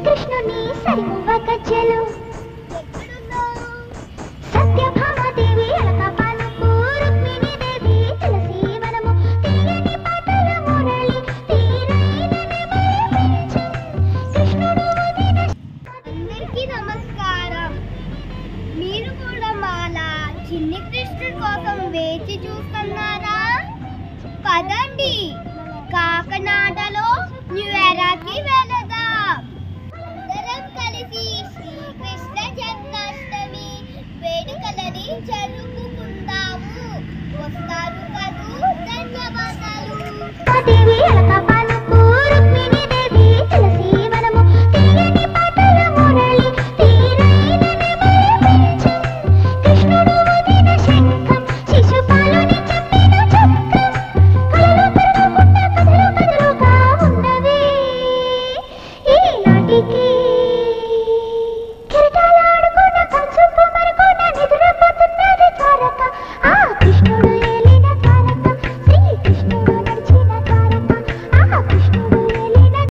కృష్ణుని సరిమువ్వ గజ్జలు సత్యభామాదేవి అలక పానుపు రుక్మిణీ దేవి తులసి వనము తీయని పాటల మురళి తీరైనని మరిపించు కృష్ణుడు వదిన. అందరికీ నమస్కారం. మీరు కూడా మాలా చిన్ని కృష్ణుడి కోసం వేచి చూస్తున్నారా? పదండి కాకనాడ